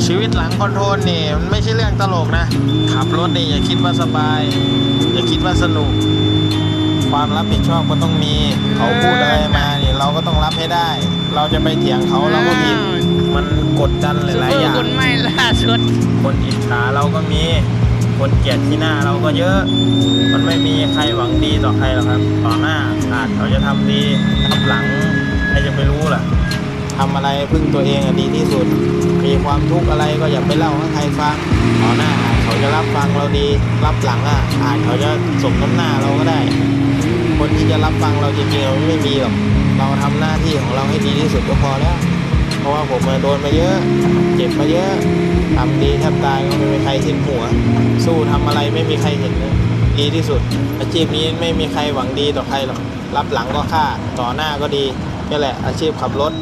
ชีวิตหลังคอนโทรลนี่มันไม่ใช่เรื่องตลกนะขับรถนี่อย่าคิดว่าสบายอย่าคิดว่าสนุกความรับผิดชอบก็ต้องมีเขาพูดอะไรมาเนี่ยเราก็ต้องรับให้ได้ เราจะไปเถียงเขาเราก็ผิดมันกดดันหลายๆอย่าง คุณไม่ล่าสุด คนอิจฉาเราก็มีคนเกลียดที่หน้าเราก็เยอะ มันไม่มีใครหวังดีต่อใครหรอกครับต่อหน้าอาจเขาจะทำดีทับหลังใครจะไปรู้ล่ะทำอะไรพึ่งตัวเองดีที่สุดมีความทุกข์อะไรก็อย่าไปเล่าให้ใครฟังต่อหน้าอาจเขาจะรับฟังเราดีรับหลังอาจเขาจะสมน้ำหน้าเราก็ได้ คนที่จะรับฟังเราจริงๆเราไม่มีหรอกเราทำหน้าที่ของเราให้ดีที่สุดก็พอแล้วเพราะว่าผมโดนมาเยอะเจ็บมาเยอะทำดีแทบตายก็ไม่มีใครเห็นหัวสู้ทำอะไรไม่มีใครเห็นดีที่สุดอาชีพนี้ไม่มีใครหวังดีต่อใครหรอกรับหลังก็ฆ่าต่อหน้าก็ดีนี่แหละอาชีพขับรถ